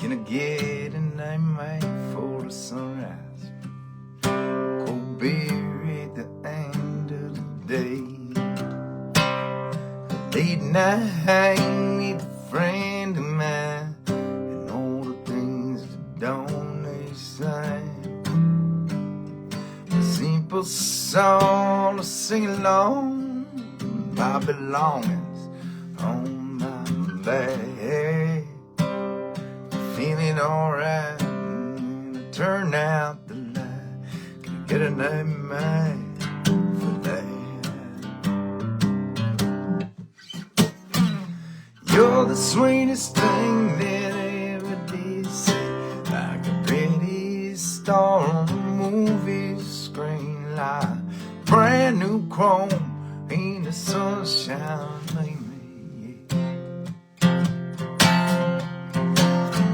Can I get a name made for the sunrise? Cold beer at the end of the day. Late night with a friend of mine, and all the things that don't they say. A simple song to sing along, my belongings on my back. Feeling alright when I turn out the light. Can I get a name made for that? You're the sweetest thing that I ever did see, like a pretty star on a movie screen, like brand new chrome in the sunshine.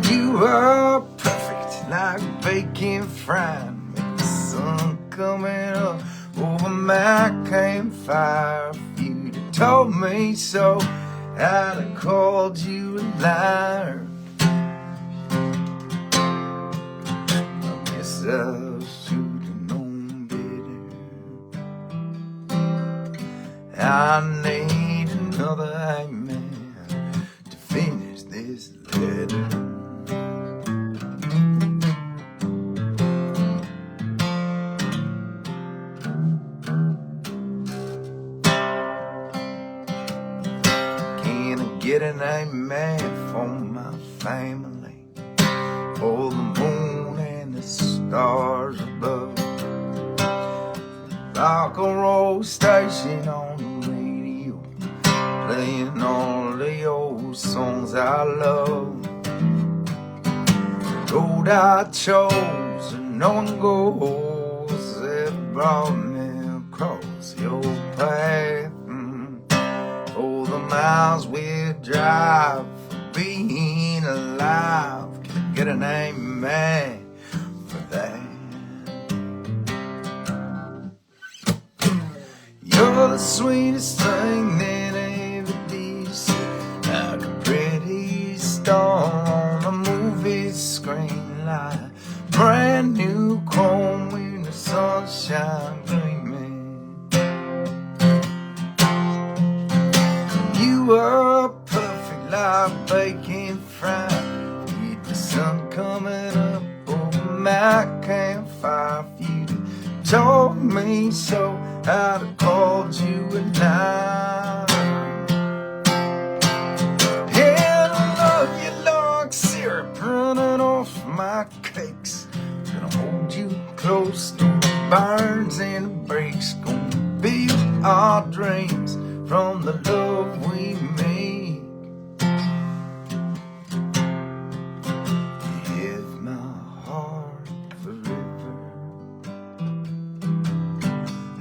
You are perfect, like bacon frying, with the sun coming up over my campfire. If you'd have told me so, I'd have called you a liar. I guess I should have known better. I need another amen to finish this letter. Get an amen for my family, for the moon and the stars above. Rock and roll station on the radio, playing all the old songs I love. The road I chose and no one goes that brought me across your path. Oh, the miles we drive for being alive. Can I get an amen for that? You're the sweetest thing that I ever did see, like a pretty star on a movie screen, like brand new chrome in the sunshine gleaming. You are perfect like bacon fried, with the sun coming up over my campfire. If you'd have told me so, I'd have called you a liar. And I love you like syrup running off my cakes. Gonna hold you close to the burns and the breaks. Gonna build our dreams from the love we make. You have my heart forever.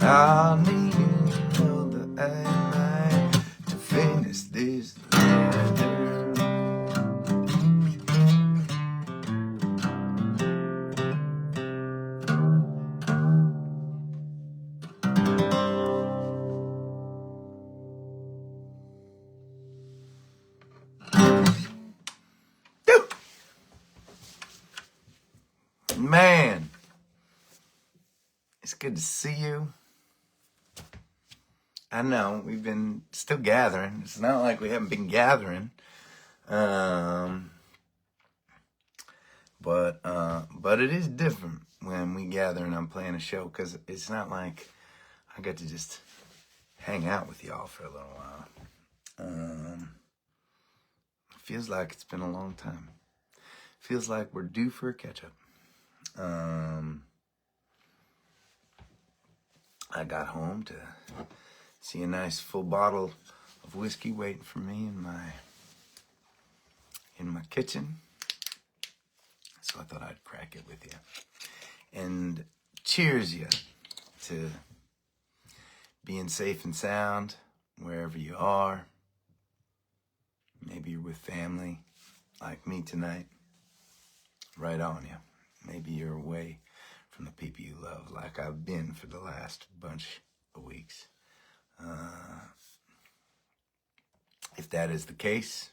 I need another amen to finish this letter. Man, it's good to see you. I know we've been still gathering. It's not like we haven't been gathering. But it is different when we gather and I'm playing a show, because it's not like I get to just hang out with y'all for a little while. Feels like it's been a long time. Feels like we're due for a catch-up. I got home to see a nice full bottle of whiskey waiting for me in my kitchen. So I thought I'd crack it with you. And cheers you to being safe and sound wherever you are. Maybe you're with family like me tonight. Right on you. Maybe you're away from the people you love, like I've been for the last bunch of weeks. If that is the case,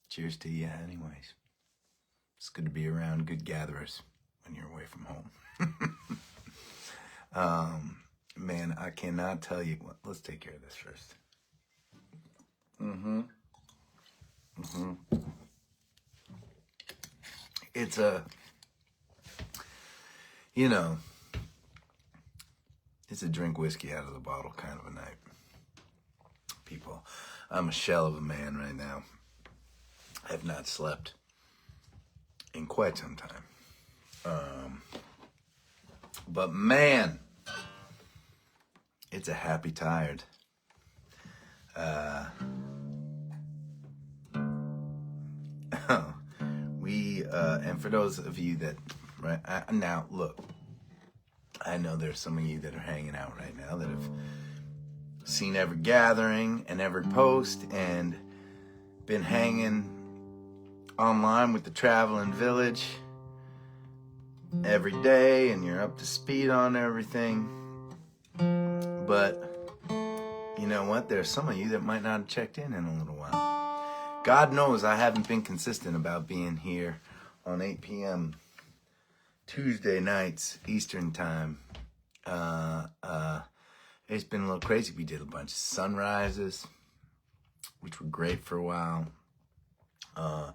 cheers to you anyways. It's good to be around good gatherers when you're away from home. Man, I cannot tell you. Well, let's take care of this first. It's it's a drink whiskey out of the bottle kind of a night. People, I'm a shell of a man right now. I have not slept in quite some time. But man, it's a happy tired. And for those of you that, now look, I know there's some of you that are hanging out right now that have seen every gathering and every post and been hanging online with the Traveling Village every day, and you're up to speed on everything. But you know what? There's some of you that might not have checked in a little while. God knows I haven't been consistent about being here on 8 p.m. Tuesday nights, Eastern time. It's been a little crazy. We did a bunch of sunrises, which were great for a while. I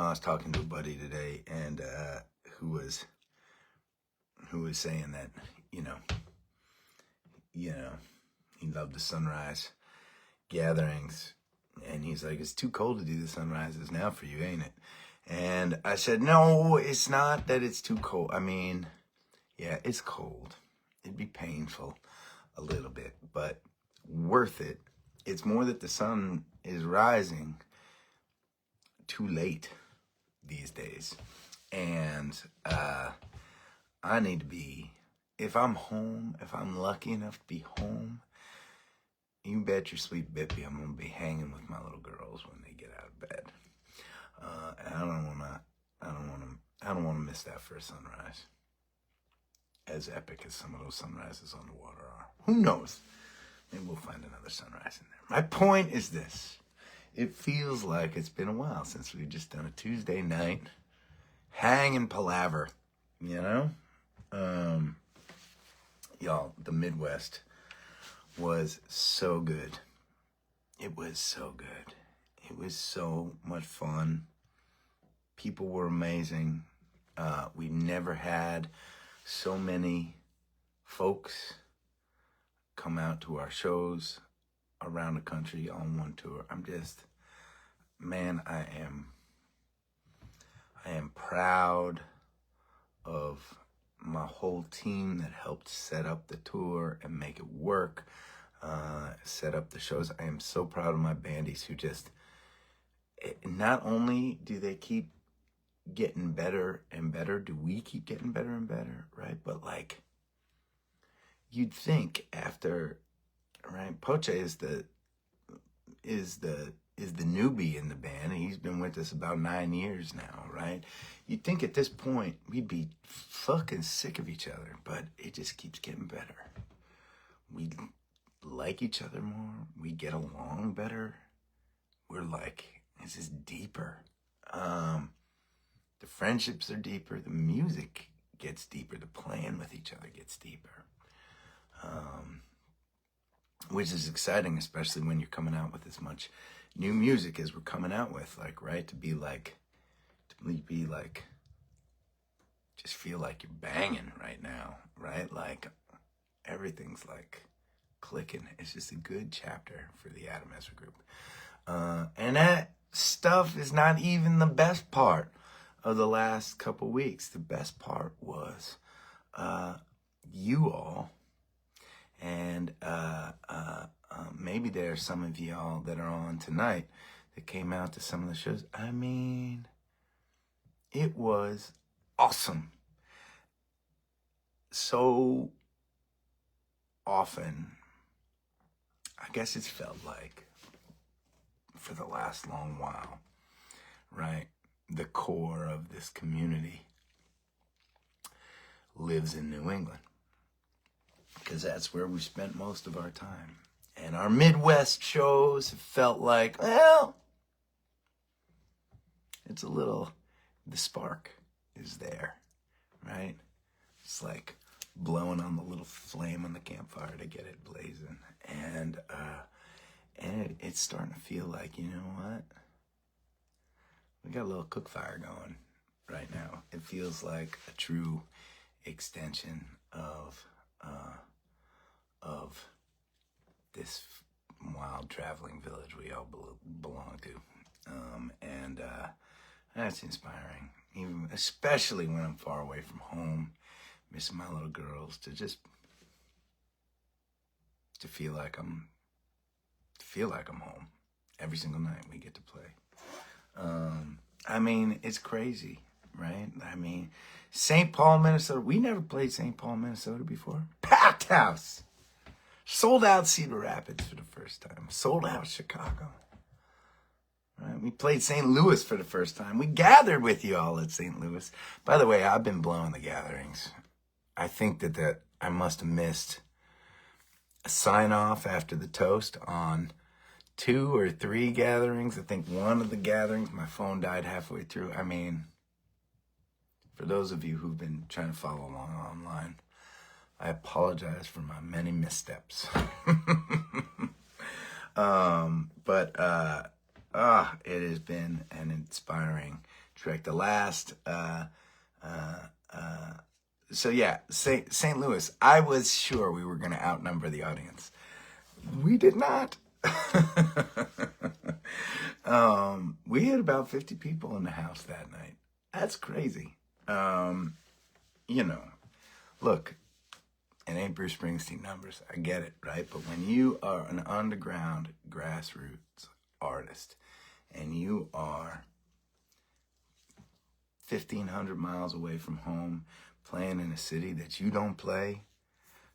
was talking to a buddy today, and who was saying that, he loved the sunrise gatherings, and he's like, it's too cold to do the sunrises now for you, ain't it? And I said, no, it's not that it's too cold. I mean, yeah, it's cold. It'd be painful a little bit, but worth it. It's more that the sun is rising too late these days. And I need to be, if I'm home, if I'm lucky enough to be home, you bet your sweet Bippy I'm gonna be hanging with my little girls when they get out of bed. And I don't wanna miss that first sunrise. As epic as some of those sunrises on the water are. Who knows? Maybe we'll find another sunrise in there. My point is this. It feels like it's been a while since we've just done a Tuesday night hang and palaver, Y'all, the Midwest was so good. It was so good. It was so much fun. People were amazing. We never had so many folks come out to our shows around the country on one tour. I'm just, man, I am proud of my whole team that helped set up the tour and make it work, set up the shows. I am so proud of my bandies who just, not only do they keep getting better and better, do we keep getting better and better, right? But like, you'd think after, right, Poche is the newbie in the band, and he's been with us about 9 years now, right? You'd think at this point we'd be fucking sick of each other, but it just keeps getting better. We like each other more. We get along better. We're like, this is deeper. The friendships are deeper. The music gets deeper. The playing with each other gets deeper. Which is exciting, especially when you're coming out with as much new music as we're coming out with, like, right? To be like, just feel like you're banging right now, right? Like, everything's like clicking. It's just a good chapter for the Adam Ezra group. And that stuff is not even the best part of the last couple weeks. The best part was you all. And maybe there are some of y'all that are on tonight that came out to some of the shows. I mean, it was awesome. So often, I guess it's felt like, for the last long while, right? The core of this community lives in New England, because that's where we spent most of our time. And our Midwest shows have felt like, well, it's a little, the spark is there, right? It's like blowing on the little flame on the campfire to get it blazing. And it's starting to feel like, you know what? We got a little cook fire going right now. It feels like a true extension of this wild traveling village we all belong to. And that's inspiring, even especially when I'm far away from home, missing my little girls, to feel like I'm home every single night we get to play. I mean, it's crazy, right? I mean, St. Paul, Minnesota. We never played St. Paul, Minnesota before. Packed house. Sold out Cedar Rapids for the first time. Sold out Chicago. Right? We played St. Louis for the first time. We gathered with you all at St. Louis. By the way, I've been blowing the gatherings. I think that I must have missed a sign-off after the toast on 2 or 3 gatherings. I think one of the gatherings, my phone died halfway through. I mean, for those of you who've been trying to follow along online, I apologize for my many missteps. It has been an inspiring trek. The last, St. Louis, I was sure we were going to outnumber the audience. We did not. We had about 50 people in the house that night. That's crazy. Look, it ain't Bruce Springsteen numbers. I get it, right? But when you are an underground grassroots artist and you are 1,500 miles away from home playing in a city that you don't play,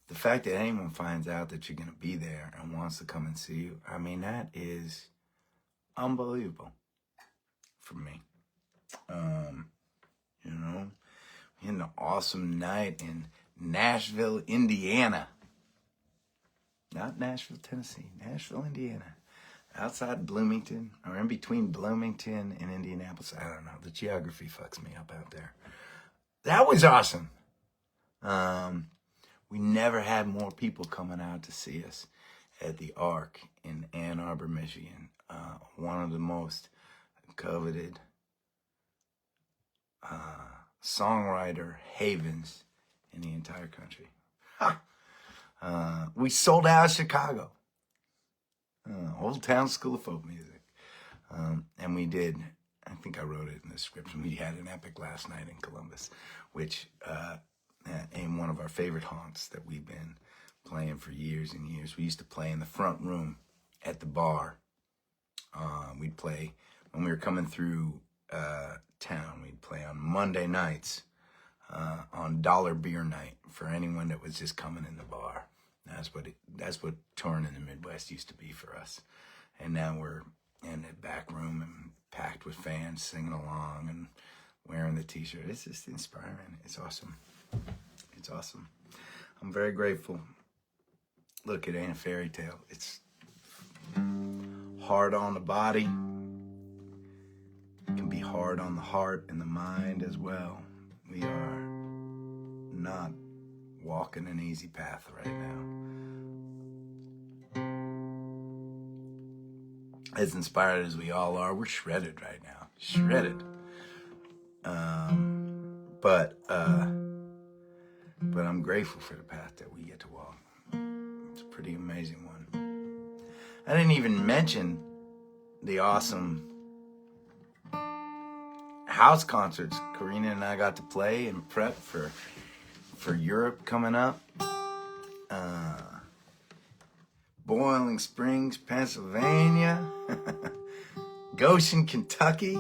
the fact that anyone finds out that you're going to be there and wants to come and see you, I mean, that is unbelievable for me. We had an awesome night in Nashville, Indiana. Not Nashville, Tennessee. Nashville, Indiana. Outside Bloomington, or in between Bloomington and Indianapolis. I don't know. The geography fucks me up out there. That was awesome. We never had more people coming out to see us at the Ark in Ann Arbor, Michigan. One of the most coveted songwriter havens in the entire country. We sold out Chicago. Old Town School of Folk Music. And we did, I think I wrote it in the description, we had an epic last night in Columbus, which in one of our favorite haunts that we've been playing for years and years. We used to play in the front room at the bar. We'd play, when we were coming through town, we'd play on Monday nights on Dollar Beer Night for anyone that was just coming in the bar. That's what touring in the Midwest used to be for us. And now we're in the back room and packed with fans singing along and wearing the t-shirt. It's just inspiring. It's awesome. It's awesome. I'm very grateful. Look, it ain't a fairy tale. It's hard on the body. It can be hard on the heart and the mind as well. We are not walking an easy path right now. As inspired as we all are, we're shredded right now. Shredded. But I'm grateful for the path that we get to walk. It's a pretty amazing one. I didn't even mention the awesome house concerts Karina and I got to play and prep for Europe coming up. Boiling Springs, Pennsylvania. Goshen, Kentucky.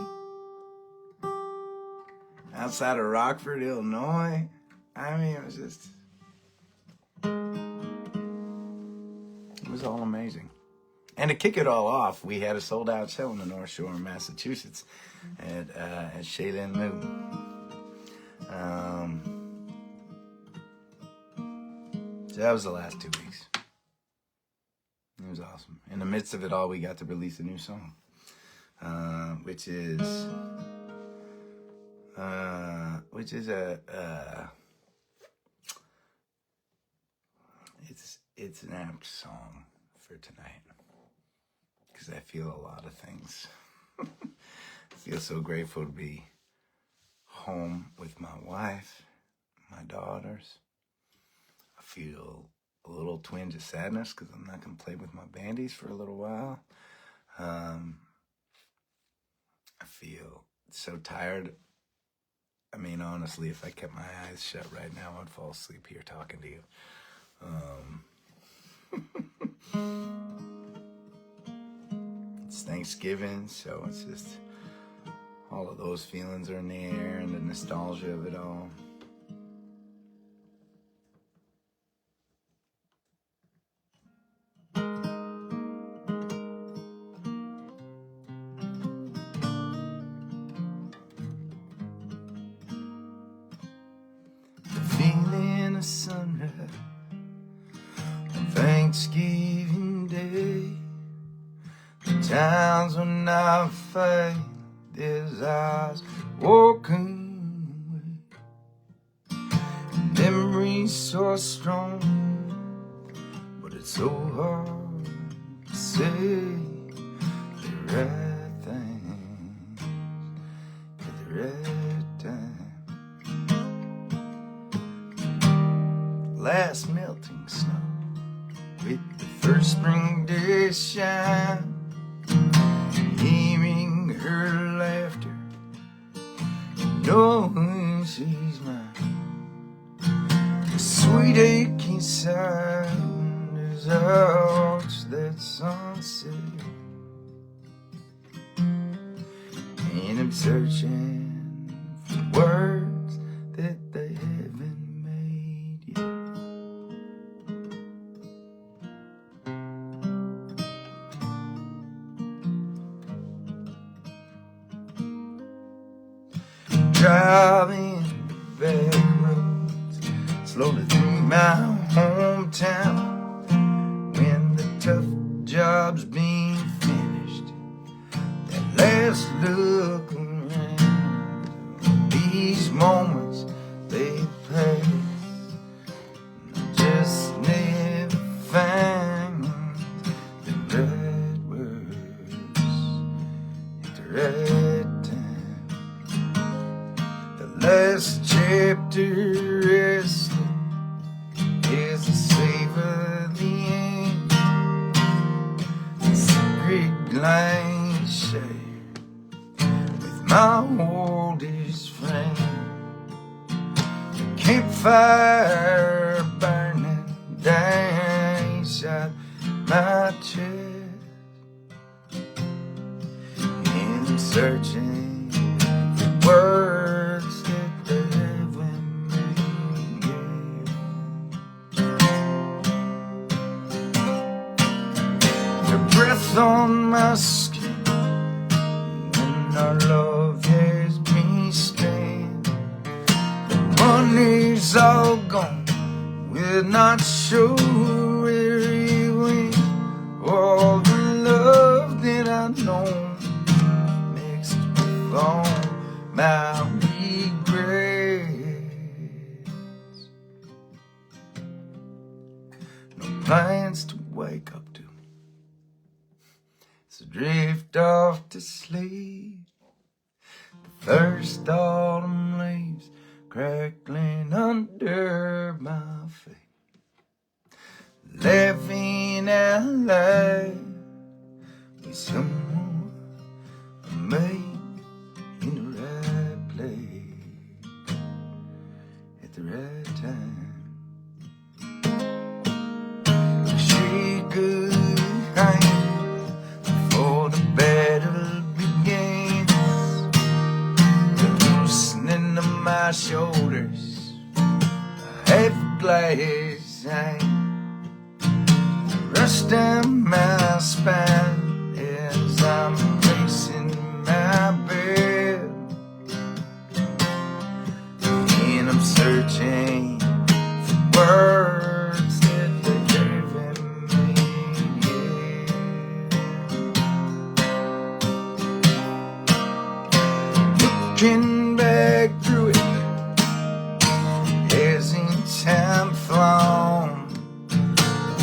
Outside of Rockford, Illinois. I mean, it was all amazing. And to kick it all off, we had a sold-out show in the North Shore in Massachusetts at Shaylin Moo. So that was the last 2 weeks. It was awesome. In the midst of it all, we got to release a new song, which is it's an apt song for tonight, because I feel a lot of things. I feel so grateful to be home with my wife, my daughters. I feel a little twinge of sadness because I'm not going to play with my bandies for a little while. I feel so tired. I mean, honestly, if I kept my eyes shut right now, I'd fall asleep here talking to you. It's Thanksgiving, so it's just all of those feelings are in the air, and the nostalgia of it all. The feeling of sunrise on Thanksgiving Day, the times when I find his eyes walking away. Memories so strong, but it's so hard to say the right thing at the right time. Last melting snow with the first spring day shine, hearing her laughter, knowing she's mine. The sweet ache inside as I watch that sunset, and I'm searching for words that they haven't made yet. Driving back roads slowly through my hometown, when the tough job's being finished, that last look around, these moments they pass, and I just never find the right words at the right time. Last chapter resting is the savor of the end, the secret line shared with my oldest friend. The campfire burning down inside my chest, and I'm searching for words that they haven't made yet. The breath on my skin when our love has been spent, the money's all gone, we're not sure where it went. All the love that I know mixed with all my regrets. No plans to wake up to, so drift off to sleep. The first autumn leaves crackling under my feet, laughing out loud with someone I made in the right place at the right time. She could hang before the battle begins, the loosening of my shoulders, a half glass hang, rush down my spine as I looking back through it as in time flown,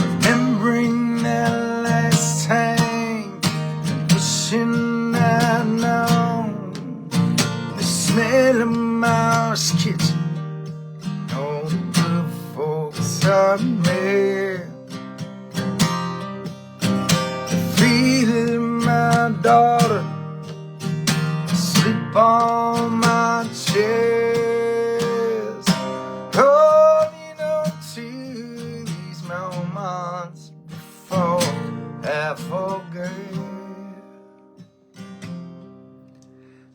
remembering that last time, wishing I'd known the smell of Ma's kitchen. All the good folks are there. The feel of my daughter sleep on my chest, holding on to these moments before I forget.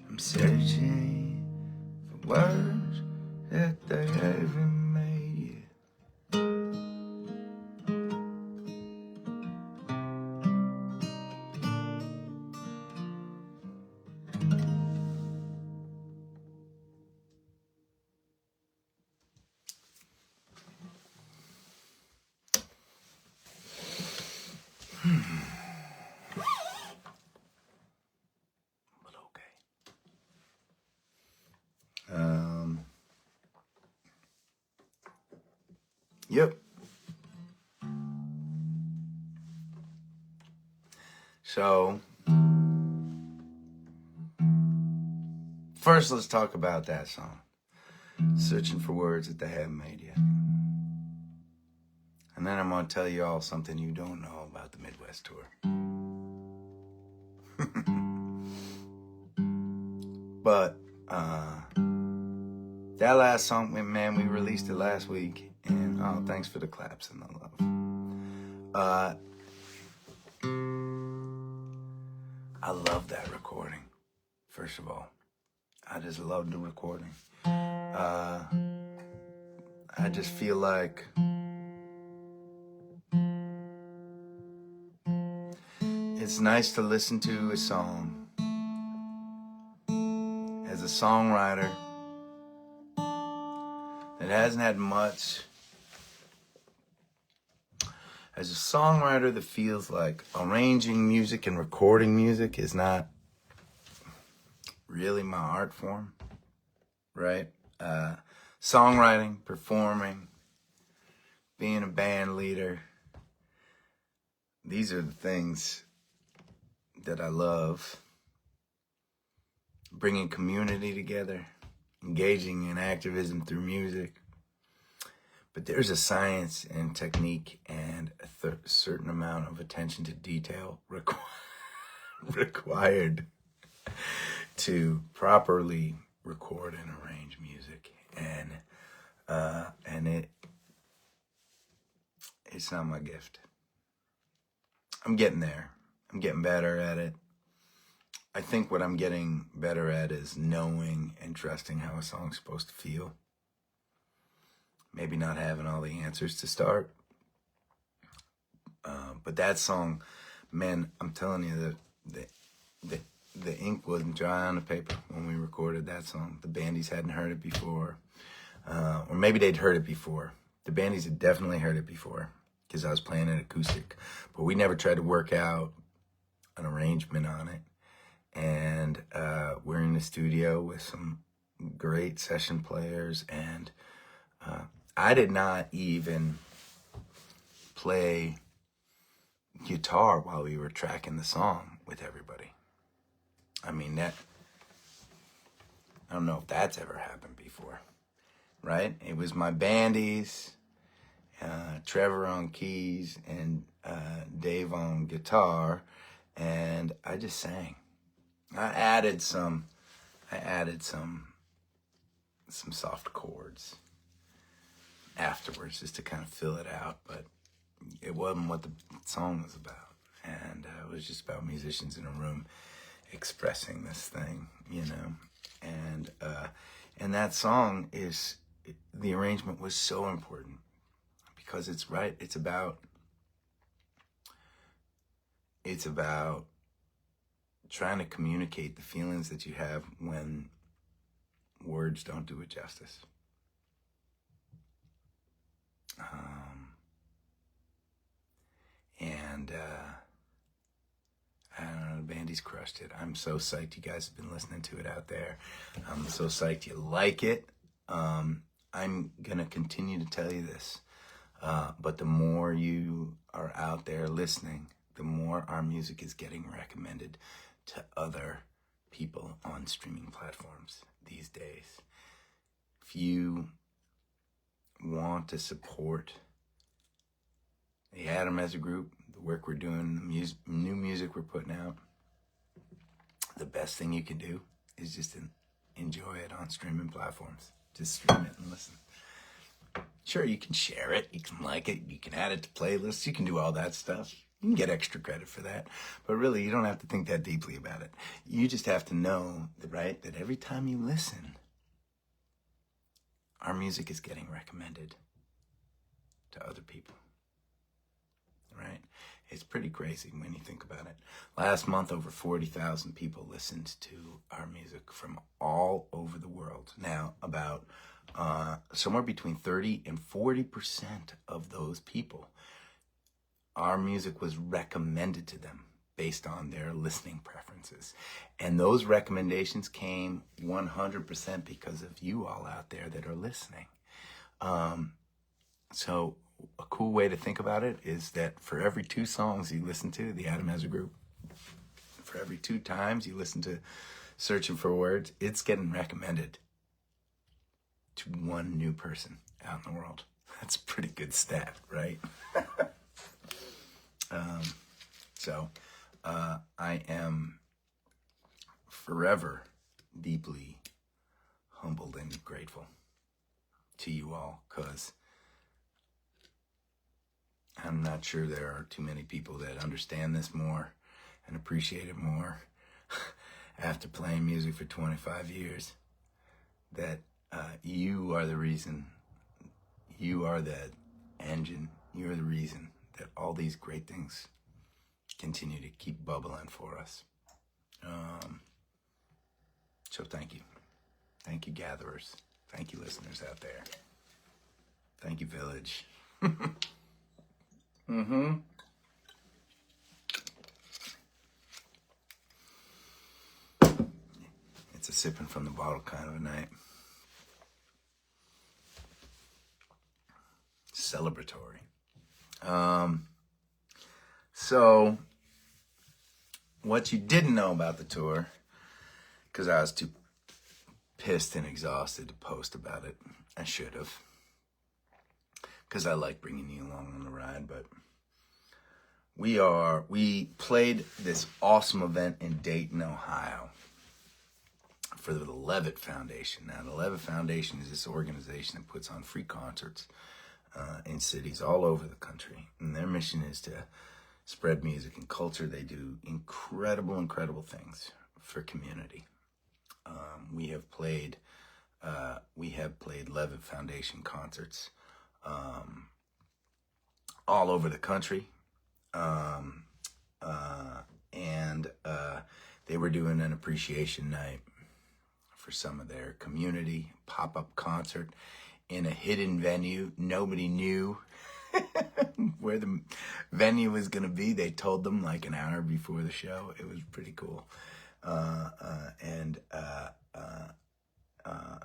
I'm searching for words that they haven't made yet. But okay. Yep. So, first let's talk about that song, Searching for Words That They Haven't Made Yet. And then I'm going to tell you all something you don't know about the Midwest tour. But, that last song, man, we released it last week. And, oh, thanks for the claps and the love. I love that recording, first of all. I just love the recording. I just feel like it's nice to listen to a song as a songwriter that hasn't had much, as a songwriter that feels like arranging music and recording music is not really my art form, right? Songwriting, performing, being a band leader, these are the things that I love. Bringing community together, engaging in activism through music. But there's a science and technique and a certain amount of attention to detail required to properly record and arrange music. And it's not my gift. I'm getting there. I'm getting better at it. I think what I'm getting better at is knowing and trusting how a song's supposed to feel. Maybe not having all the answers to start. But that song, man, I'm telling you, the ink wasn't dry on the paper when we recorded that song. The bandies hadn't heard it before. Or maybe they'd heard it before. The bandies had definitely heard it before because I was playing it acoustic. But we never tried to work out an arrangement on it. And we're in the studio with some great session players. And I did not even play guitar while we were tracking the song with everybody. I mean, I don't know if that's ever happened before, right? It was my bandies, Trevor on keys, and Dave on guitar, and I just sang. I added some soft chords afterwards just to kind of fill it out, but it wasn't what the song was about. And it was just about musicians in a room expressing this thing, you know. And that song the arrangement was so important because it's right. It's about trying to communicate the feelings that you have when words don't do it justice. And I don't know, the band Andy's crushed it. I'm so psyched you guys have been listening to it out there. I'm so psyched you like it. I'm going to continue to tell you this. But the more you are out there listening, the more our music is getting recommended to other people on streaming platforms these days. If you want to support the Adam as a group, the work we're doing, the new music we're putting out, the best thing you can do is just enjoy it on streaming platforms. Just stream it and listen. Sure, you can share it, you can like it, you can add it to playlists, you can do all that stuff. You can get extra credit for that. But really, you don't have to think that deeply about it. You just have to know, right, that every time you listen, our music is getting recommended to other people. Right? It's pretty crazy when you think about it. Last month, over 40,000 people listened to our music from all over the world. Now, about somewhere between 30 and 40% of those people, our music was recommended to them based on their listening preferences. And those recommendations came 100% because of you all out there that are listening. So a cool way to think about it is that for every 2 songs you listen to, the Adam as a group, for every 2 times you listen to Searching for Words, it's getting recommended to 1 new person out in the world. That's a pretty good stat, right? I am forever deeply humbled and grateful to you all, because I'm not sure there are too many people that understand this more and appreciate it more after playing music for 25 years, that you are the reason, you are the engine, you're the reason that all these great things continue to keep bubbling for us. So thank you. Thank you, gatherers. Thank you, listeners out there. Thank you, village. It's a sipping from the bottle kind of a night. Celebratory. So, what you didn't know about the tour, because I was too pissed and exhausted to post about it. I should have, because I like bringing you along on the ride. But we played this awesome event in Dayton, Ohio, for the Levitt Foundation. Now, the Levitt Foundation is this organization that puts on free concerts in cities all over the country, and their mission is to spread music and culture. They do incredible things for community. We have played Levitt Foundation concerts all over the country, and they were doing an appreciation night for some of their community pop-up concert in a hidden venue. Nobody knew where the venue was going to be. They told them like an hour before the show. It was pretty cool.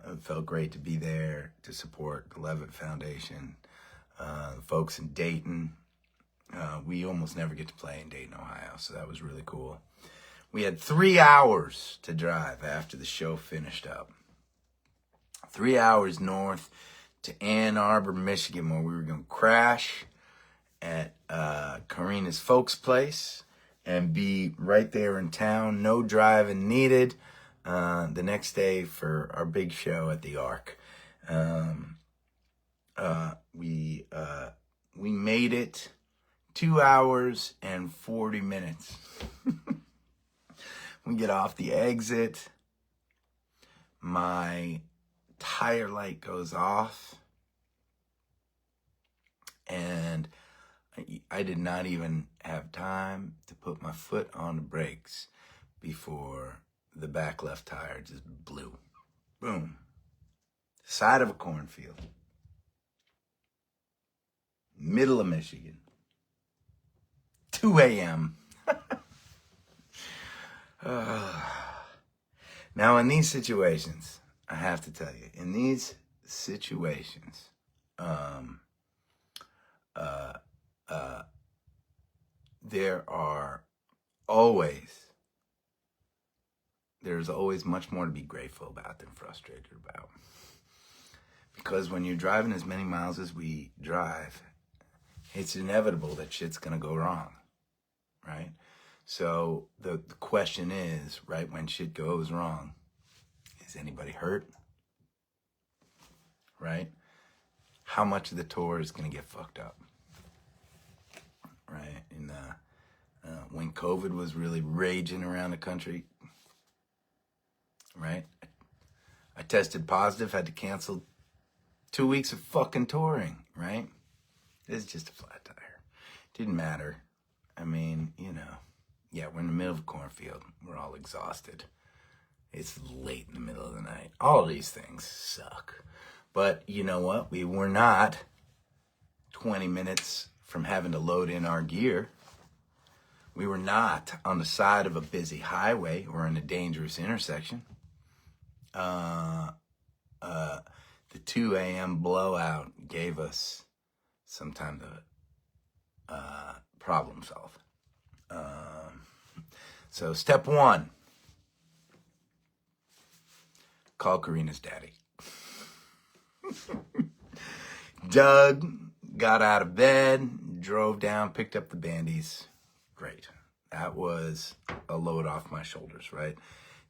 It felt great to be there to support the Levitt Foundation. The folks in Dayton, we almost never get to play in Dayton, Ohio, so that was really cool. We had 3 hours to drive after the show finished up. 3 hours north to Ann Arbor, Michigan, where we were going to crash at Karina's folks' place and be right there in town. No driving needed. The next day for our big show at the Ark. We made it 2 hours and 40 minutes. We get off the exit. My tire light goes off. And I did not even have time to put my foot on the brakes before the back left tire just blew. Boom. Side of a cornfield. Middle of Michigan. 2 a.m. Now, in these situations, I have to tell you, in these situations, there's always much more to be grateful about than frustrated about. Because when you're driving as many miles as we drive, it's inevitable that shit's gonna go wrong, right? So the question is, right, when shit goes wrong, is anybody hurt? Right? How much of the tour is gonna get fucked up? Right? And when COVID was really raging around the country, right? I tested positive, had to cancel 2 weeks of fucking touring, right? It's just a flat tire. Didn't matter. I mean, yeah, we're in the middle of a cornfield. We're all exhausted. It's late in the middle of the night. All of these things suck. But you know what? We were not 20 minutes from having to load in our gear. We were not on the side of a busy highway or in a dangerous intersection. The 2 a.m. blowout gave us some time to problem solve. So step one, call Karina's daddy. Doug got out of bed, drove down, picked up the bandies. Great. That was a load off my shoulders, right?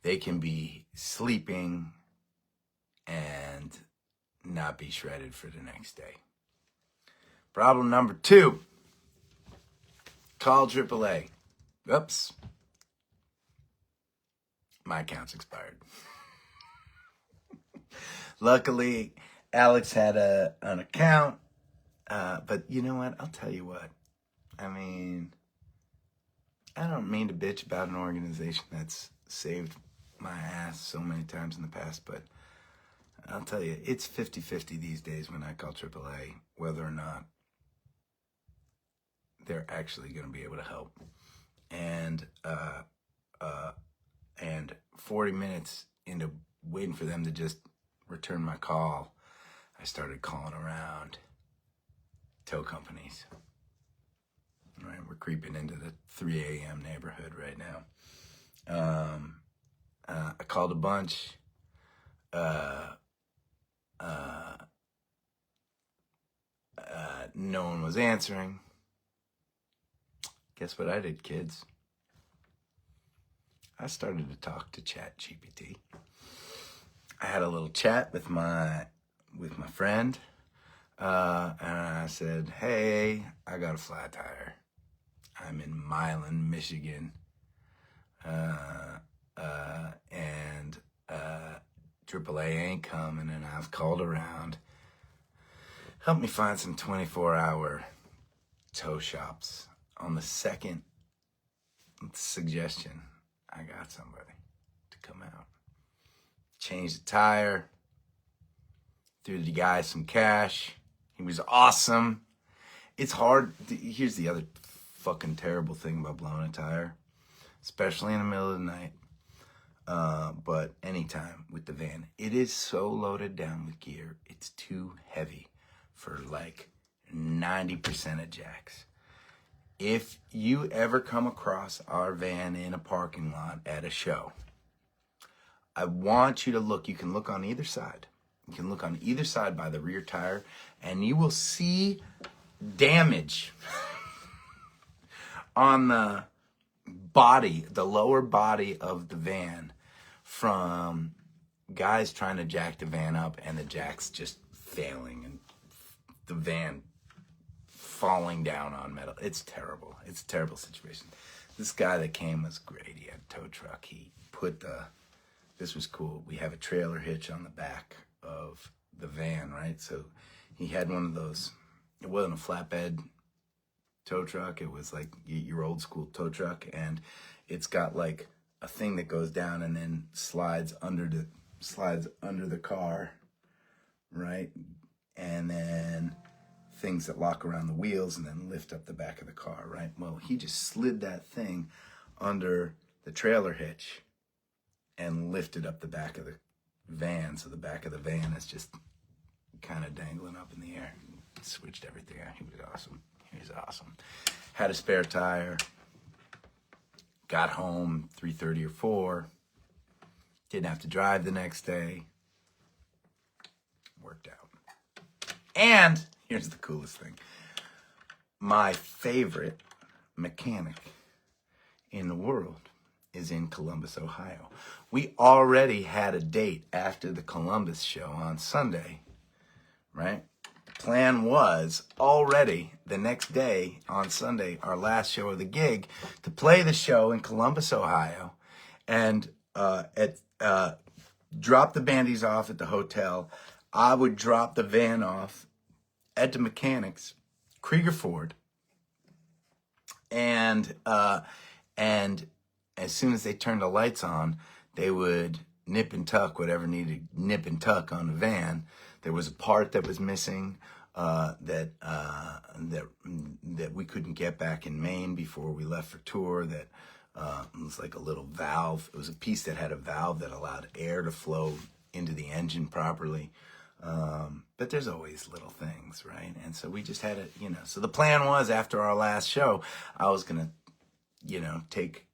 They can be sleeping and not be shredded for the next day. Problem number 2, call AAA. Oops. My account's expired. Luckily, Alex had an account, but you know what? I'll tell you what. I mean, I don't mean to bitch about an organization that's saved my ass so many times in the past, but I'll tell you, it's 50-50 these days when I call AAA, whether or not they're actually going to be able to help. And 40 minutes into waiting for them to just return my call, I started calling around tow companies. Right, we're creeping into the 3 a.m. neighborhood right now. I called a bunch. No one was answering. Guess what I did, kids? I started to talk to ChatGPT. I had a little chat with my friend, and I said, "Hey, I got a flat tire. I'm in Milan, Michigan, and AAA ain't coming, and I've called around. Help me find some 24-hour tow shops." On the second suggestion, I got somebody to come out. Changed the tire, threw the guy some cash. He was awesome. It's hard. Here's the other fucking terrible thing about blowing a tire, especially in the middle of the night, but anytime with the van. It is so loaded down with gear, it's too heavy for like 90% of jacks. If you ever come across our van in a parking lot at a show, I want you to look. You can look on either side. You can look on either side by the rear tire, and you will see damage on the body, the lower body of the van, from guys trying to jack the van up and the jacks just failing and the van falling down on metal. It's terrible. It's a terrible situation. This guy that came was great. He had a tow truck. He put this was cool. We have a trailer hitch on the back of the van, right? So he had one of those. It wasn't a flatbed tow truck. It was like your old school tow truck, and it's got like a thing that goes down and then slides under the car, right? And then things that lock around the wheels and then lift up the back of the car, right? Well, he just slid that thing under the trailer hitch and lifted up the back of the van. So the back of the van is just kind of dangling up in the air. Switched everything out. He was awesome. He was awesome. Had a spare tire. Got home 3:30 or 4. Didn't have to drive the next day. Worked out. And here's the coolest thing. My favorite mechanic in the world is in Columbus, Ohio. We already had a date after the Columbus show on Sunday, right? The plan was already the next day on Sunday, our last show of the gig, to play the show in Columbus, Ohio, and drop the bandies off at the hotel. I would drop the van off at the mechanics, Krieger Ford, and as soon as they turned the lights on, they would nip and tuck whatever needed nip and tuck on the van. There was a part that was missing that we couldn't get back in Maine before we left for tour. That it was like a little valve. It was a piece that had a valve that allowed air to flow into the engine properly. But there's always little things, right? And so we just had it, So the plan was after our last show, I was gonna, take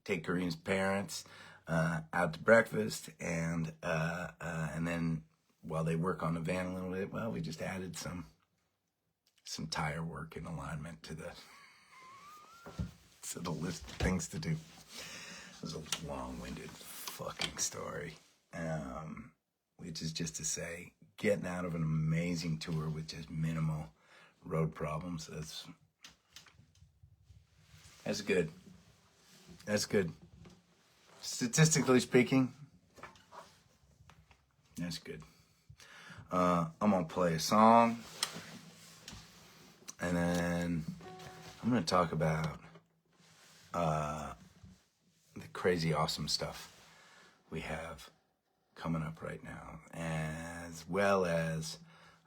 Kareem's parents out to breakfast, and then while they work on the van a little bit, well, we just added some tire work and alignment to the list of things to do. It was a long-winded fucking story, which is just to say, getting out of an amazing tour with just minimal road problems, that's good. That's good. Statistically speaking, that's good. I'm going to play a song, and then I'm going to talk about the crazy awesome stuff we have coming up right now, as well as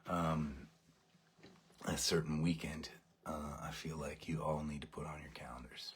a certain weekend I feel like you all need to put on your calendars.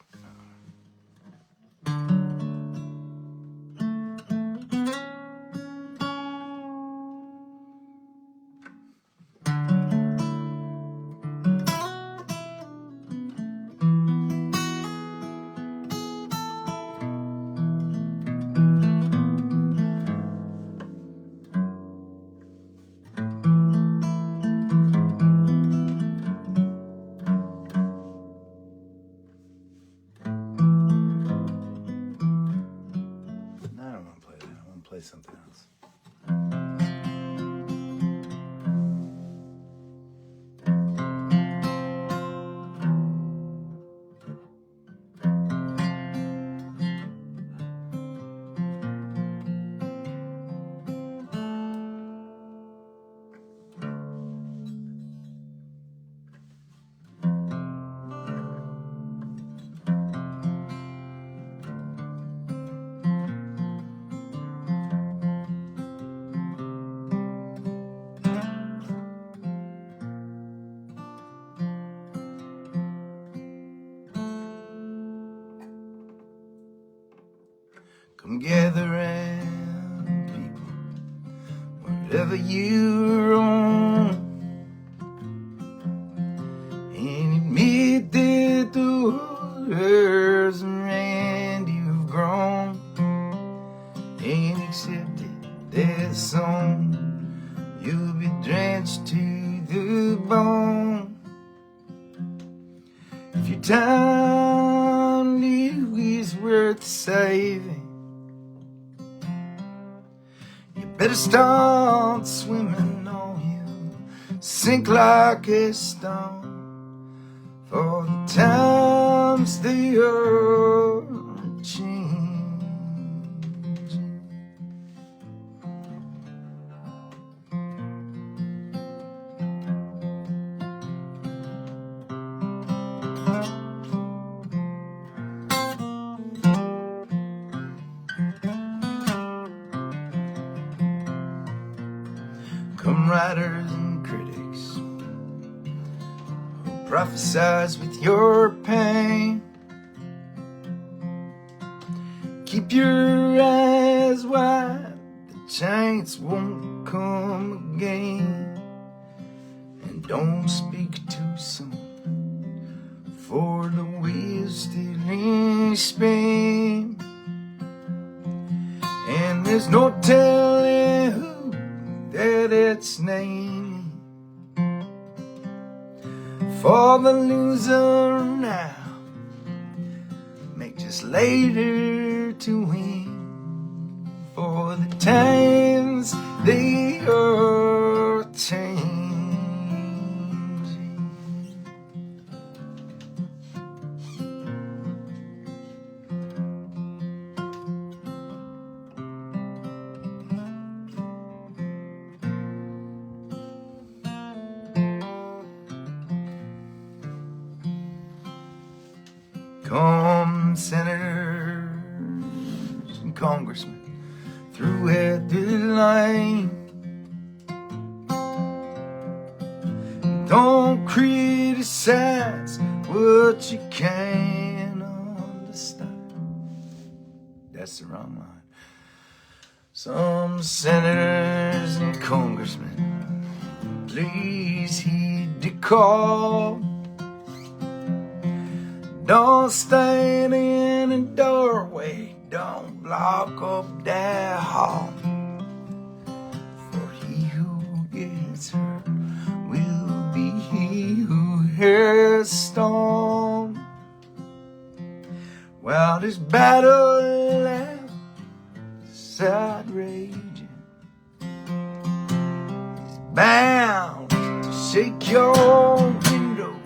Something else. Come gather round, people, wherever you roam, and admit that the waters around you've grown, and accept it, that song, you'll be drenched to the bone. If your time is worth saving, better start swimming or you'll sink like a stone. For the times they are changing. Come writers and critics who prophesize with your pain, Keep your eyes wide, the chance won't come again. And don't speak too soon, for the wheel's still in spin. And there's no telling who that it's named. For the loser now, make just later to win. For the times they are changing. Come senators and congressmen through at the line. Don't criticize what you can't understand. That's the wrong line. Some senators and congressmen, please heed the call. Don't stand in a doorway, don't block up that hall. For he who gets hurt will be he who hears storm. While this battle outside raging, it's bound to shake your windows,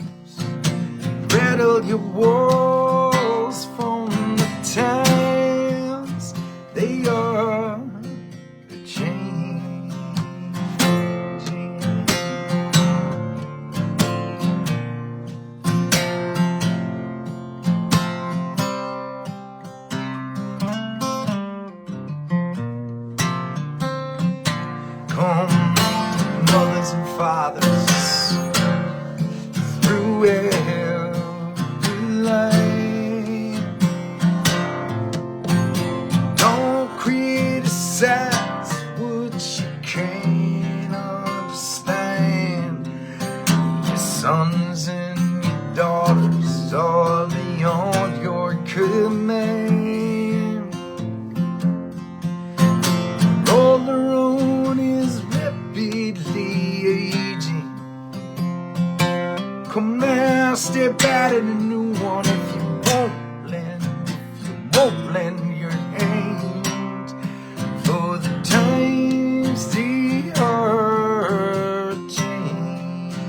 rattle your walls from the times they are changing. Come, mothers and fathers, through every line. Don't criticize what you can't understand. Your sons and your daughters are beyond your command. All the road is rapidly aging. Come now, step out of the new one if you won't lend your hand. For the times they are changing.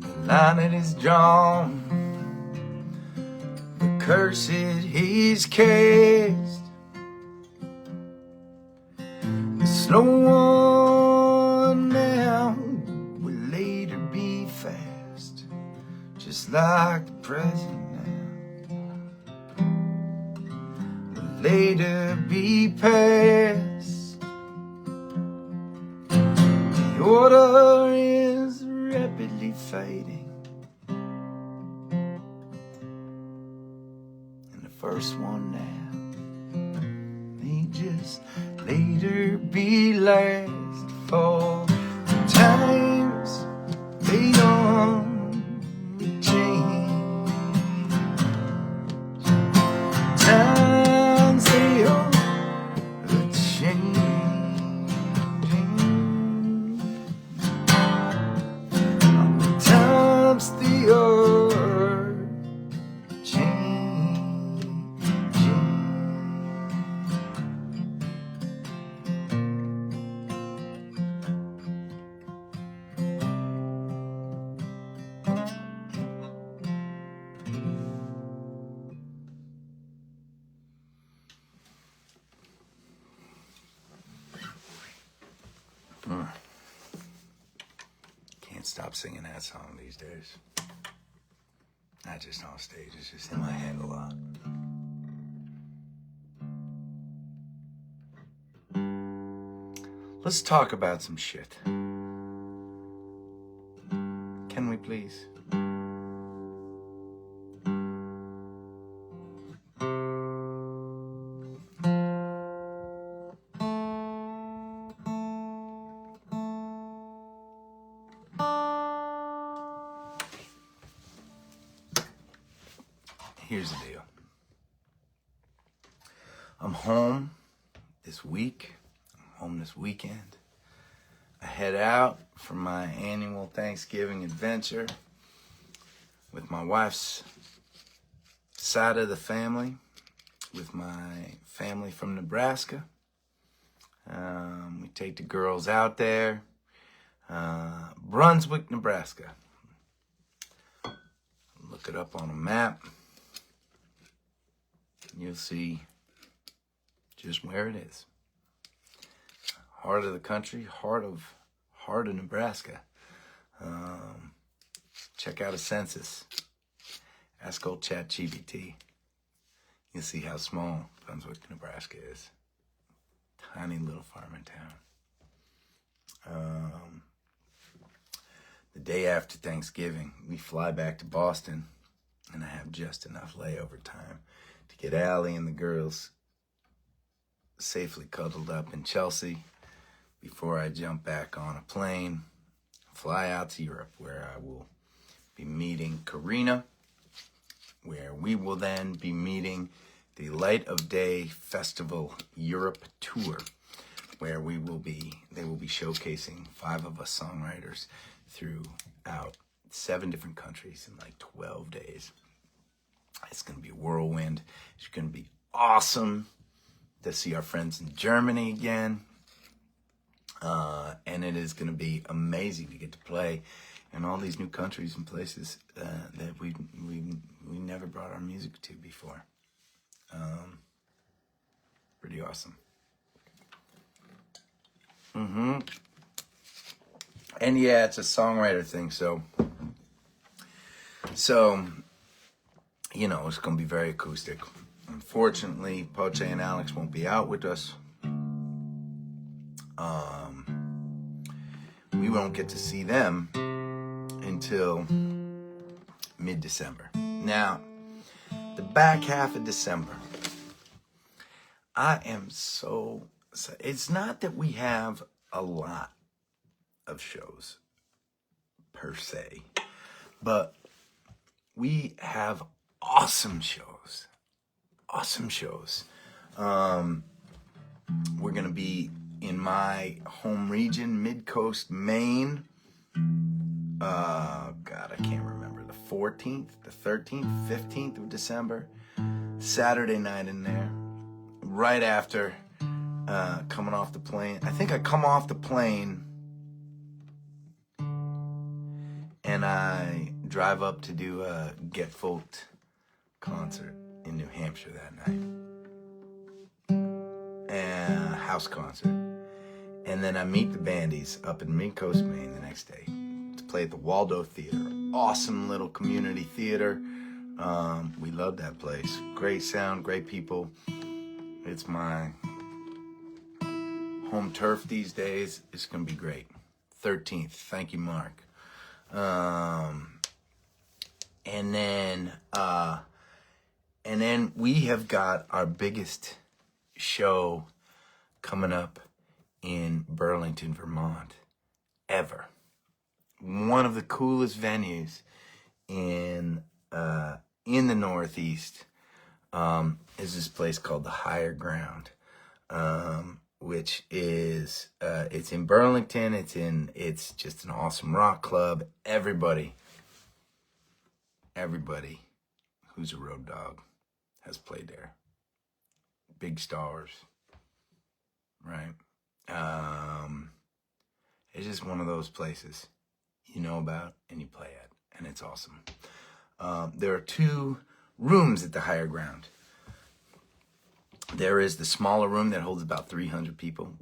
The line that is drawn, the curse it he's cast. The slow one now will later be fast, just like the present now will later be past. The order is rapidly fading. First one now may just later be last. For the times they don't change. Times they are changing. The times they are changing. Can't stop singing that song these days. Not just on stage, it's just in my head a lot. Let's talk about some shit. Can we please? Here's the deal. I'm home this week. I'm home this weekend. I head out for my annual Thanksgiving adventure with my wife's side of the family, with my family from Nebraska. We take the girls out there. Brunswick, Nebraska. Look it up on a map. You'll see just where it is. Heart of the country, heart of Nebraska. Check out a census. Ask old ChatGPT. You'll see how small Brunswick, Nebraska is. Tiny little farming town. The day after Thanksgiving, we fly back to Boston, and I have just enough layover time to get Allie and the girls safely cuddled up in Chelsea before I jump back on a plane, fly out to Europe, where I will be meeting Karina, where we will then be meeting the Light of Day Festival Europe Tour, where they will be showcasing 5 of us songwriters throughout 7 different countries in like 12 days. It's going to be a whirlwind. It's going to be awesome to see our friends in Germany again. And it is going to be amazing to get to play in all these new countries and places that we never brought our music to before. Pretty awesome. And yeah, it's a songwriter thing, so you know, it's going to be very acoustic. Unfortunately, Poche and Alex won't be out with us. We won't get to see them until mid-December. Now, the back half of December, I am so... It's not that we have a lot of shows, per se, but we have awesome shows. We're going to be in my home region, Mid-Coast, Maine. God, I can't remember. The 14th, the 13th, 15th of December. Saturday night in there. Right after coming off the plane. I think I come off the plane and I drive up to do a Get Folked concert in New Hampshire that night. And a house concert. And then I meet the Bandies up in Mid-Coast, Maine the next day to play at the Waldo Theater. Awesome little community theater. We love that place. Great sound, great people. It's my home turf these days. It's going to be great. 13th. Thank you, Mark. And then we have got our biggest show coming up in Burlington, Vermont, ever. One of the coolest venues in the Northeast is this place called the Higher Ground, which is it's in Burlington. It's just an awesome rock club. Everybody who's a road dog has played there. Big stars, right? It's just one of those places you know about and you play at, and it's awesome. There are 2 rooms at the Higher Ground. There is the smaller room that holds about 300 people.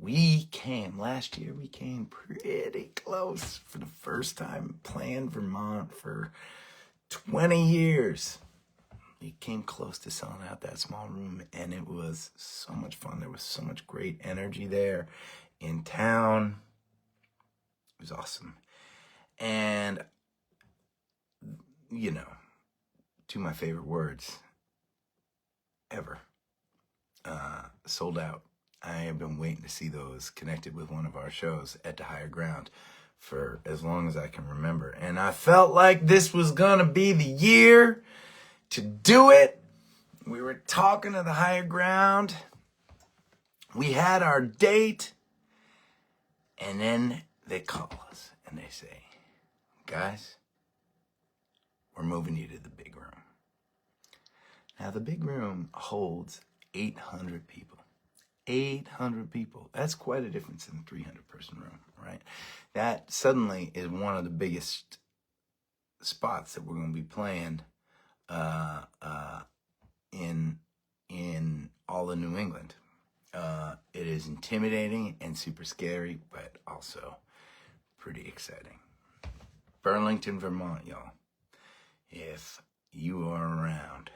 Last year we came pretty close for the first time playing Vermont for 20 years. We came close to selling out that small room, and it was so much fun. There was so much great energy there, in town. It was awesome. And, you know, two of my favorite words ever, sold out. I have been waiting to see those connected with one of our shows at the Higher Ground for as long as I can remember. And I felt like this was going to be the year to do it. We were talking to the Higher Ground. We had our date. And then they call us and they say, guys, we're moving you to the big room. Now, the big room holds 800 people. 800 people. That's quite a difference in a 300-person room, right? That suddenly is one of the biggest spots that we're going to be playing in all of New England. It is intimidating and super scary, but also pretty exciting. Burlington, Vermont, y'all. If you are around,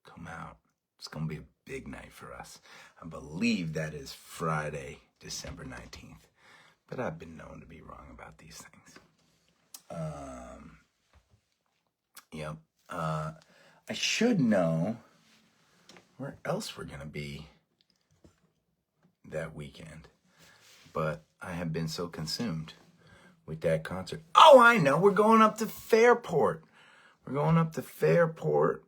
come out. It's going to be a big night for us. I believe that is Friday, December 19th. But I've been known to be wrong about these things. Yep. I should know where else we're going to be that weekend. But I have been so consumed with that concert. Oh, I know. We're going up to Fairport. We're going up to Fairport,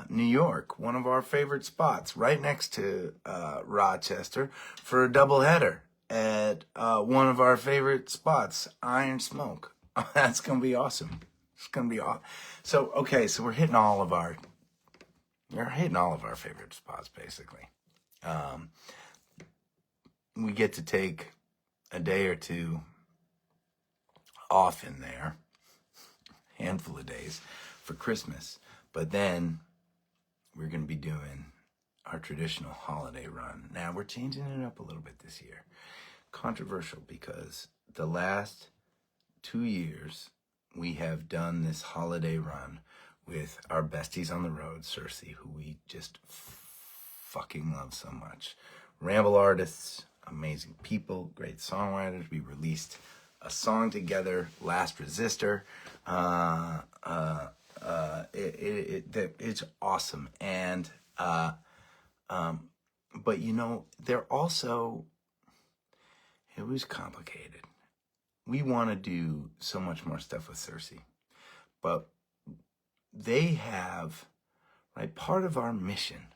New York, one of our favorite spots, right next to Rochester, for a doubleheader at one of our favorite spots, Iron Smoke. That's going to be awesome. It's going to be awesome. So, okay, so we're hitting all of our favorite spots, basically. We get to take a day or two off in there, handful of days for Christmas, but then we're going to be doing our traditional holiday run. Now, we're changing it up a little bit this year. Controversial, because the last 2 years we have done this holiday run with our besties on the road, Cersei, who we just fucking love so much. Ramble artists, amazing people, great songwriters. We released a song together, Last Resistor. It's awesome. And but you know, they're also, it was complicated. We want to do so much more stuff with Cersei, but they have, right, part of our mission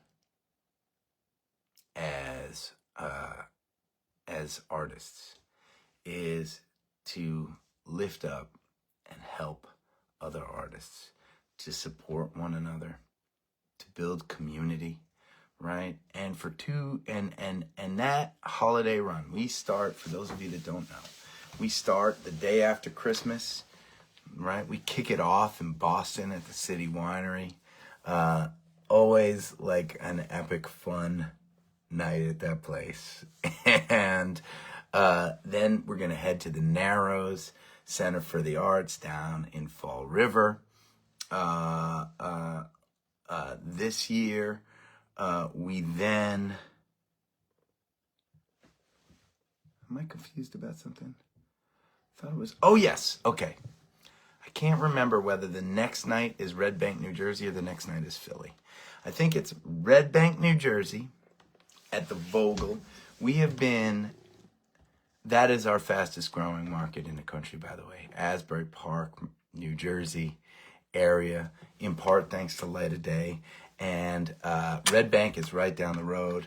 as artists is to lift up and help other artists, to support one another, to build community, right? And and that holiday run, we start, for those of you that don't know, we start the day after Christmas, right? We kick it off in Boston at the City Winery. Always like an epic fun night at that place. And then we're going to head to the Narrows Center for the Arts down in Fall River. This year, we then... Am I confused about something? I thought it was... Oh, yes. Okay. I can't remember whether the next night is Red Bank, New Jersey, or the next night is Philly. I think it's Red Bank, New Jersey, at the Vogel. We have been... That is our fastest growing market in the country, by the way. Asbury Park, New Jersey area, in part thanks to Light of Day. And Red Bank is right down the road.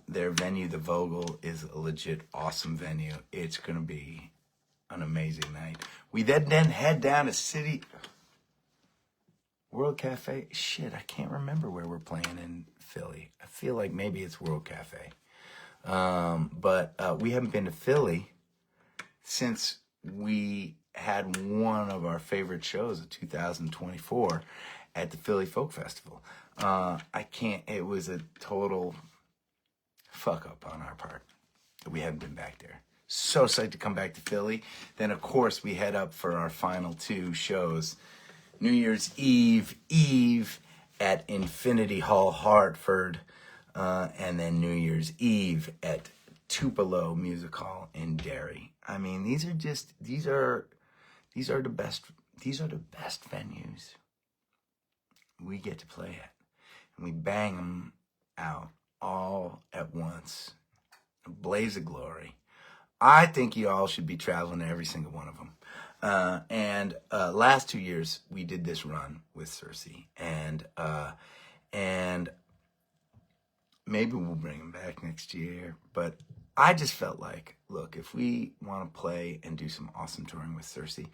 Their venue, the Vogel, is a legit awesome venue. It's going to be an amazing night. We then head down to City World Cafe. Shit, I can't remember where we're playing in Philly. I feel like maybe it's World Cafe. But we haven't been to Philly since we had one of our favorite shows of 2024 at the Philly Folk Festival. It was a total fuck up on our part that we haven't been back there. So psyched to come back to Philly. Then, of course, we head up for our final two shows. New Year's Eve at Infinity Hall, Hartford. and then New Year's Eve at Tupelo Music Hall in Derry. I mean, these are the best venues we get to play at, and we bang them out all at once, a blaze of glory. I think you all should be traveling to every single one of them. And last 2 years we did this run with Cersei, and maybe we'll bring them back next year. But I just felt like, look, if we want to play and do some awesome touring with Cersei,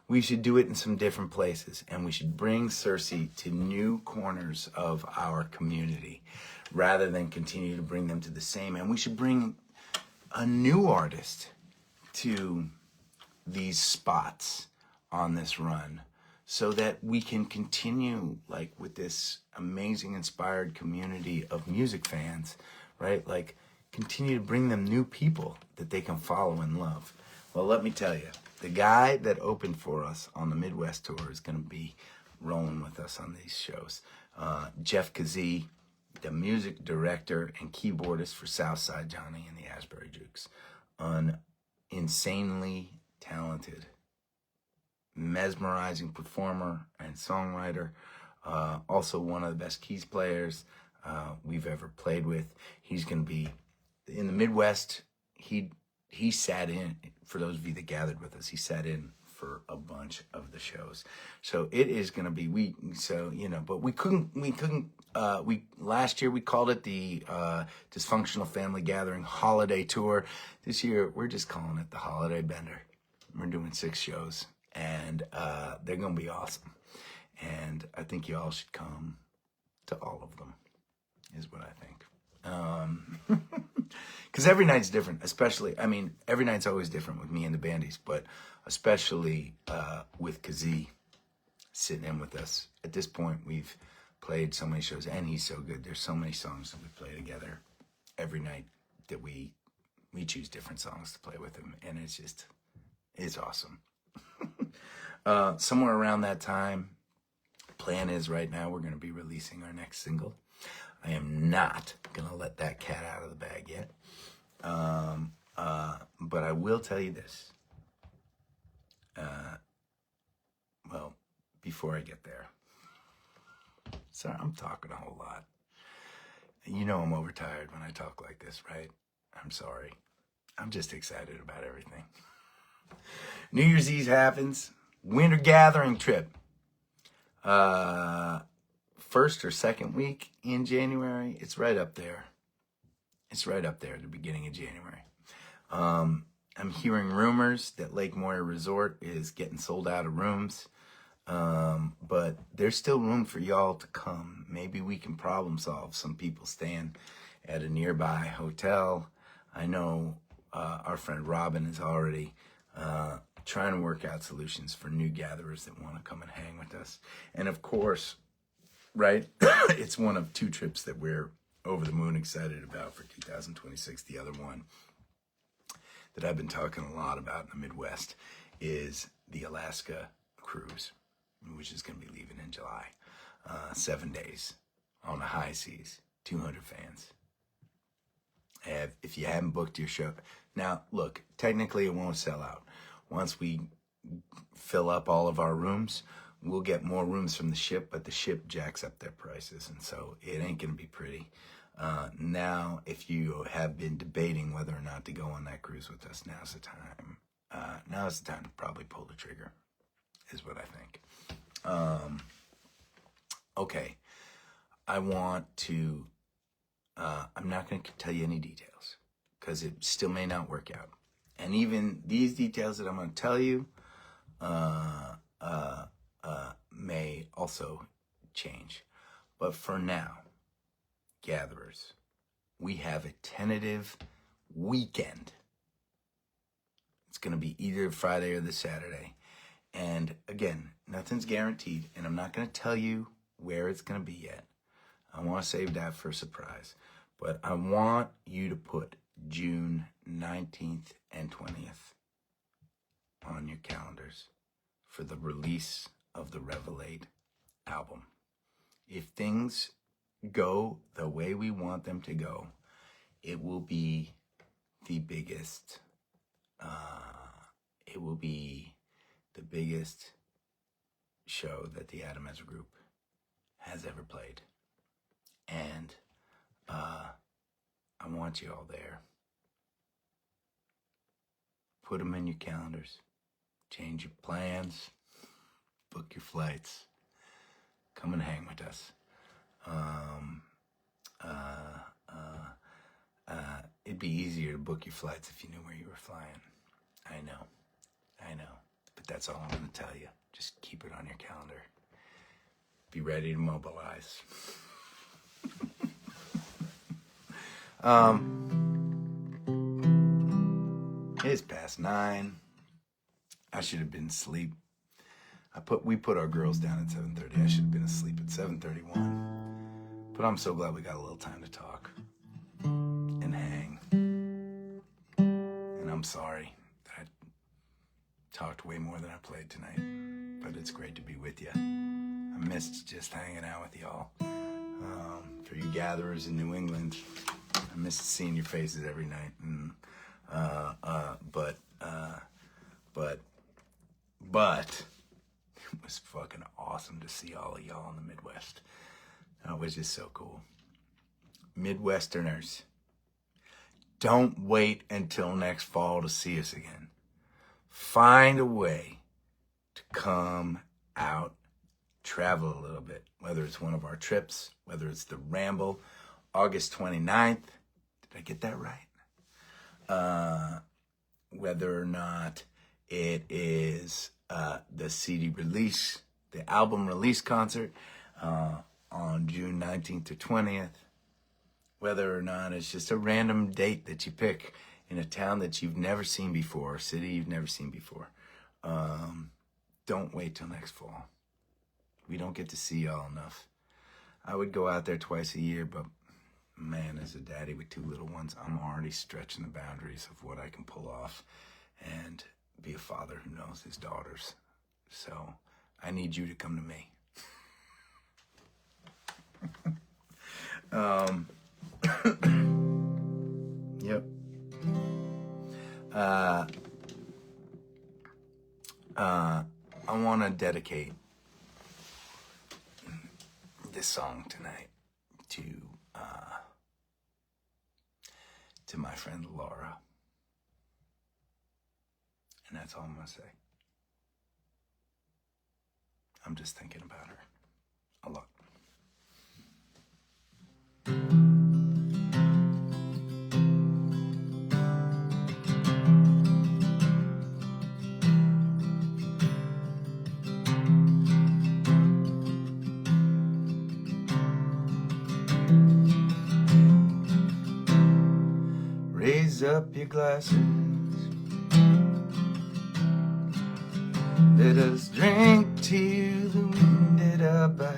we should do it in some different places, and we should bring Cersei to new corners of our community rather than continue to bring them to the same. And we should bring a new artist to these spots on this run so that we can continue like with this amazing inspired community of music fans, right? Like continue to bring them new people that they can follow and love. Well, let me tell you, the guy that opened for us on the Midwest tour is going to be rolling with us on these shows. Jeff Kazee, the music director and keyboardist for Southside Johnny and the Asbury Jukes. An insanely talented, mesmerizing performer and songwriter. Also one of the best keys players we've ever played with. He's going to be in the Midwest. He sat in, for those of you that gathered with us, he sat in for a bunch of the shows. So it is going to be, but we couldn't, last year we called it the Dysfunctional Family Gathering Holiday Tour. This year we're just calling it the Holiday Bender. We're doing 6 shows, and they're going to be awesome. And I think you all should come to all of them, is what I think. Because every night's different, every night's always different with me and the bandies, but especially with Kazee sitting in with us. At this point, we've played so many shows, and he's so good. There's so many songs that we play together every night that we choose different songs to play with him, and it's awesome. Somewhere around that time, plan is right now we're going to be releasing our next single. I am not going to let that cat out of the bag yet. But I will tell you this. Well, before I get there. Sorry, I'm talking a whole lot. You know I'm overtired when I talk like this, right? I'm sorry. I'm just excited about everything. New Year's Eve happens. Winter gathering trip. First or second week in January. It's right up there. It's right up there at the beginning of January. I'm hearing rumors that Lake Moyer Resort is getting sold out of rooms. But there's still room for y'all to come. Maybe we can problem solve. Some people staying at a nearby hotel. I know our friend Robin is already trying to work out solutions for new gatherers that want to come and hang with us. And of course, right, it's one of 2 trips that we're over the moon excited about for 2026. The other one that I've been talking a lot about in the Midwest is the Alaska cruise, which is going to be leaving in July. 7 days on the high seas, 200 fans. If you haven't booked your show, now look, technically it won't sell out. Once we fill up all of our rooms, we'll get more rooms from the ship, but the ship jacks up their prices, and so it ain't going to be pretty. Now, if you have been debating whether or not to go on that cruise with us, now's the time. Now's the time to probably pull the trigger, is what I think. Okay, I want to, I'm not going to tell you any details, because it still may not work out. And even these details that I'm going to tell you may also change. But for now, gatherers, we have a tentative weekend. It's going to be either Friday or the Saturday. And again, nothing's guaranteed, and I'm not going to tell you where it's going to be yet. I want to save that for a surprise. But I want you to put June 19th and 20th on your calendars for the release of the Revelate album. If things go the way we want them to go, it will be the biggest, show that the Adam Ezra Group has ever played. And I want you all there. Put them in your calendars. Change your plans. Book your flights. Come and hang with us. It'd be easier to book your flights if you knew where you were flying. I know. But that's all I'm going to tell you. Just keep it on your calendar. Be ready to mobilize. It's past 9. I should have been asleep. We put our girls down at 7:30. I should have been asleep at 7:31. But I'm so glad we got a little time to talk and hang. And I'm sorry that I talked way more than I played tonight. But it's great to be with you. I missed just hanging out with y'all. For you gatherers in New England, I miss seeing your faces every night. And but it was fucking awesome to see all of y'all in the Midwest. That was just so cool. Midwesterners, don't wait until next fall to see us again. Find a way to come out, travel a little bit, whether it's one of our trips, whether it's the Ramble, August 29th. Did I get that right? Whether or not it is the CD release, the album release concert on June 19th to 20th. Whether or not it's just a random date that you pick in a town that you've never seen before, a city you've never seen before. Don't wait till next fall. We don't get to see y'all enough. I would go out there twice a year, but man, as a daddy with 2 little ones, I'm already stretching the boundaries of what I can pull off and be a father who knows his daughters. So I need you to come to me. Yep. I want to dedicate this song tonight to my friend Laura. And that's all I'm going to say. I'm just thinking about her a lot. Raise up your glasses. Let us drink to the wind at our backs.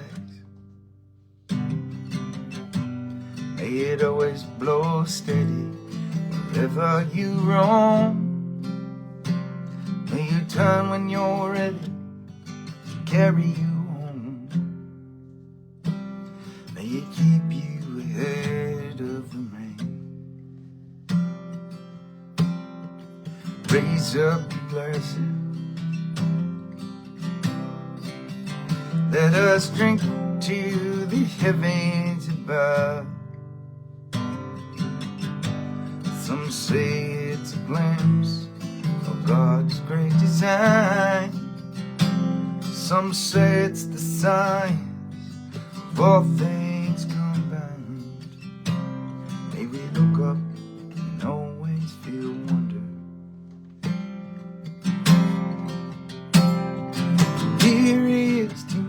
May it always blow steady wherever you roam. May you turn when you're ready to carry you home. May it keep you ahead of the rain. Raise up your glasses. Let us drink to the heavens above. Some say it's a glimpse of God's great design. Some say it's the signs of all things combined. May we look up and always feel wonder. Here is to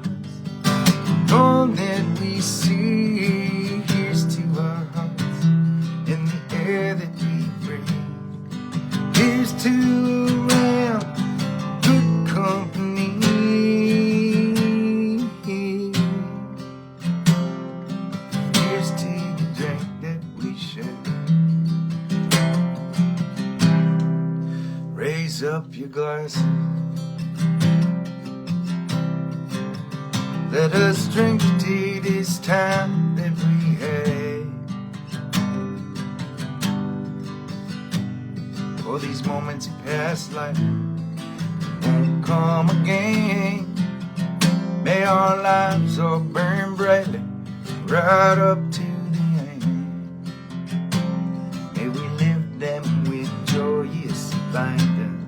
all that we see, here's to our hearts in the air that we breathe. Here's to around good company. Here's to the drink that we share. Raise up your glasses. Let us drink to this time that we these moments pass like won't come again. May our lives all burn brightly right up to the end. May we live them with joyous abandon.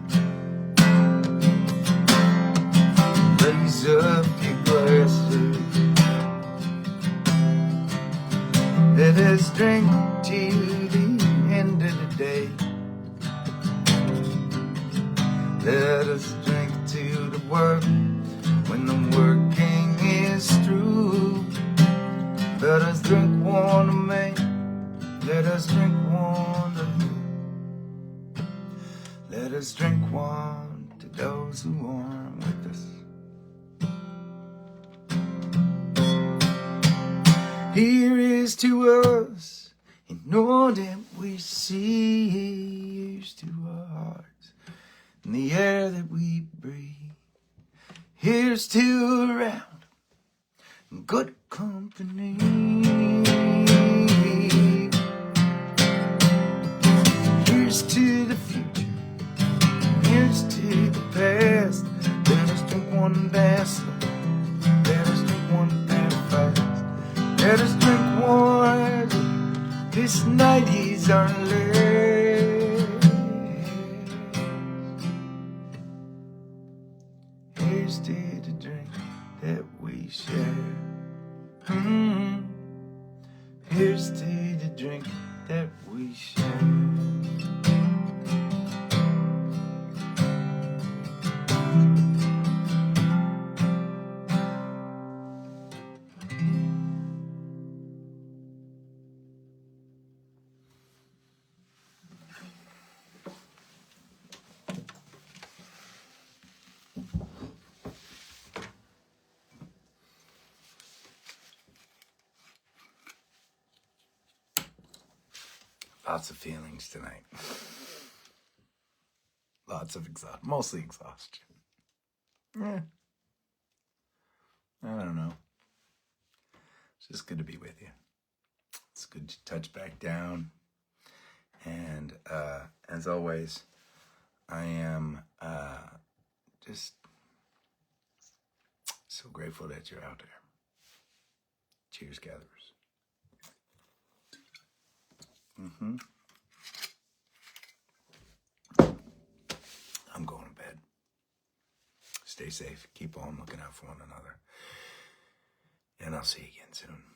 Raise up your glasses. Let us drink to the end of the day. Let us drink to the work when the working is through. Let us drink one to me. Let us drink one to you. Let us drink one to those who aren't with us. Here is to us in all that we see. Here's to our hearts and the air that we breathe. Here's to around good company. Here's to the future. Here's to the past. Let us drink one last. Let us drink one that fast. Let us drink one. This night is our last. Here's to the drink that we share. Here's to the drink that we share. Lots of feelings tonight. Lots of mostly exhaustion. Yeah. I don't know. It's just good to be with you. It's good to touch back down. And as always, I am just so grateful that you're out there. Cheers, gatherers. I'm going to bed. Stay safe. Keep on looking out for one another. And I'll see you again soon.